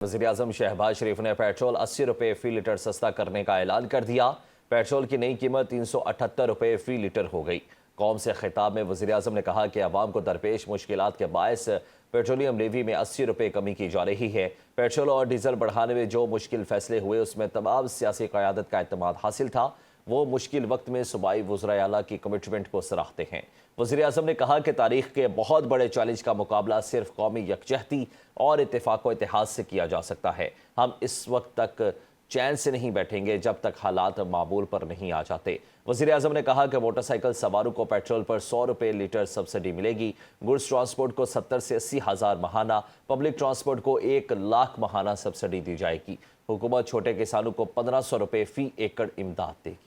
वज़ीर-ए-आज़म शहबाज शरीफ ने पेट्रोल 80 रुपये फी लीटर सस्ता करने का ऐलान कर दिया। पेट्रोल की नई कीमत 378 रुपये फी लीटर हो गई। कौम से खिताब में वज़ीर-ए-आज़म ने कहा कि अवाम को दरपेश मुश्किलात के बायस पेट्रोलियम लेवी में 80 रुपये कमी की जा रही है। पेट्रोल और डीजल बढ़ाने में जो मुश्किल फैसले हुए उसमें तमाम सियासी क़यादत का एतमाद हासिल था। वो मुश्किल वक्त में सूबाई वज़राए आला की कमिटमेंट को सराहते हैं। वज़ीर-ए-आज़म ने कहा कि तारीख के बहुत बड़े चैलेंज का मुकाबला सिर्फ कौमी यकजहती और इत्तेफाक व इत्तेहाद से किया जा सकता है। हम इस वक्त तक चैन से नहीं बैठेंगे जब तक हालात मामूल पर नहीं आ जाते। वज़ीर-ए-आज़म ने कहा कि मोटरसाइकिल सवारों को पेट्रोल पर 100 रुपये लीटर सब्सिडी मिलेगी। गुड्स ट्रांसपोर्ट को 70 से 80 हज़ार महाना, पब्लिक ट्रांसपोर्ट को 1 लाख महाना सब्सिडी दी जाएगी। हुकूमत छोटे किसानों को 1500 रुपये फ़ी एकड़ इमदाद देगी।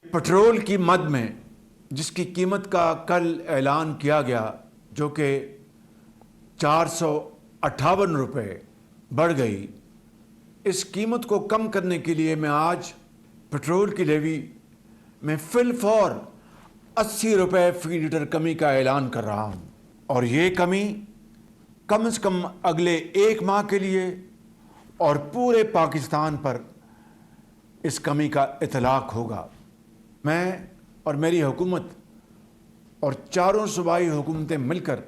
पेट्रोल की मद में जिसकी कीमत का कल ऐलान किया गया, जो कि 458 रुपये बढ़ गई, इस कीमत को कम करने के लिए मैं आज पेट्रोल की लेवी में फिलफौर 80 रुपये फी लीटर कमी का ऐलान कर रहा हूँ। और ये कमी कम से कम अगले 1 माह के लिए और पूरे पाकिस्तान पर इस कमी का इतलाक होगा। मैं और मेरी हुकूमत और चारों सूबाई हुकूमतें मिलकर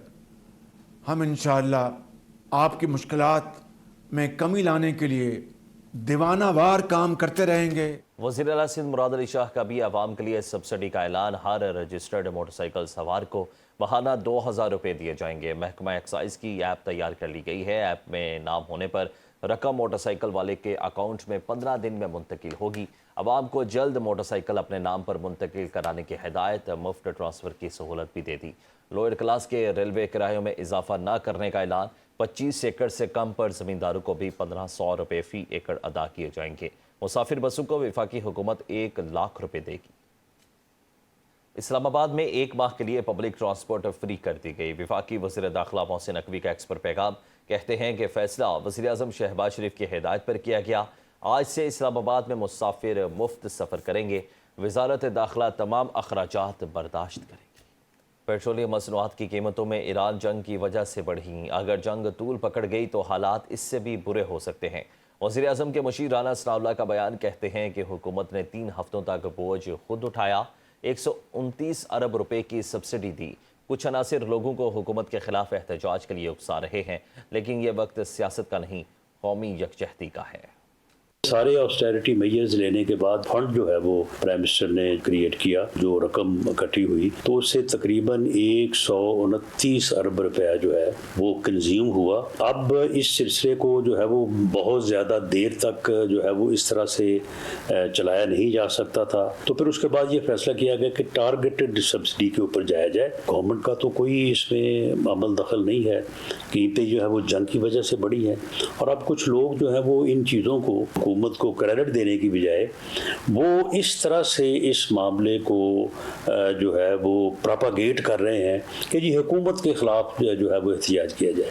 हम इंशाअल्लाह आपकी मुश्किलात में कमी लाने के लिए दीवानावार काम करते रहेंगे। वज़ीर आला सिंध मुराद अली शाह का भी आवाम के लिए सब्सिडी का ऐलान। हर रजिस्टर्ड मोटरसाइकिल सवार को महाना 2000 रुपये दिए जाएंगे। महकमा एक्साइज की ऐप तैयार कर ली गई है। ऐप में नाम होने पर रकम मोटरसाइकिल वाले के अकाउंट में 15 दिन में मुंतकिल होगी। आवाम को जल्द मोटरसाइकिल अपने नाम पर मुंतकिल कराने की हिदायत। मुफ्त ट्रांसफ़र की सहूलत भी दे दी। लोअर क्लास के रेलवे किरायों में इजाफा न करने का ऐलान। 25 एकड़ से कम पर ज़मींदारों को भी 1500 रुपये फ़ी एकड़ अदा किए जाएंगे। मुसाफिर बसों को वफाकी हुकूमत 1 लाख रुपये देगी। इस्लामाबाद में 1 माह के लिए पब्लिक ट्रांसपोर्ट फ्री कर दी गई। वफाकी वज़ीर दाखिला मोहसिन नकवी का एक्स पर पैगाम। कहते हैं कि फ़ैसला वज़ीर-ए-आज़म शहबाज शरीफ की हिदायत पर किया गया। आज से इस्लामाबाद में मुसाफिर मुफ्त सफ़र करेंगे। वज़ारत दाखिला तमाम अखराजात बर्दाश्त करेगी। पेट्रोलियम मसनूआत की कीमतों में ईरान जंग की वजह से बढ़ी। अगर जंग तूल पकड़ गई तो हालात इससे भी बुरे हो सकते हैं। वज़ीर-ए-आज़म के मुशीर राना सनाउल्लाह का बयान। कहते हैं कि हुकूमत ने 3 हफ्तों तक बोझ खुद उठाया। 129 अरब रुपए की सब्सिडी दी। कुछ अनासिर लोगों को हुकूमत के खिलाफ एहतजाज के लिए उकसा रहे हैं, लेकिन ये वक्त सियासत का नहीं, कौमी यकजहती का है। सारे ऑस्टेरिटी मेजर्स लेने के बाद फंड जो है वो प्राइम मिनिस्टर ने क्रिएट किया, जो रकम इकट्ठी हुई तो उससे तकरीबन 129 अरब रुपया जो है वो कंज्यूम हुआ। अब इस सिलसिले को जो है वो बहुत ज़्यादा देर तक जो है वो इस तरह से चलाया नहीं जा सकता था। तो फिर उसके बाद ये फैसला किया गया कि टारगेटेड सब्सिडी के ऊपर जाया जाए। गवर्नमेंट का तो कोई इसमें अमल दखल नहीं है। कीमतें जो है वो जंग की वजह से बढ़ी हैं और अब कुछ लोग जो है वो इन चीज़ों को हुकूमत को क्रेडिट देने की बजाय वो इस तरह से इस मामले को जो है वो प्रोपागेट कर रहे हैं कि जी हुकूमत के खिलाफ जो है वो एहतिजाज किया जाए।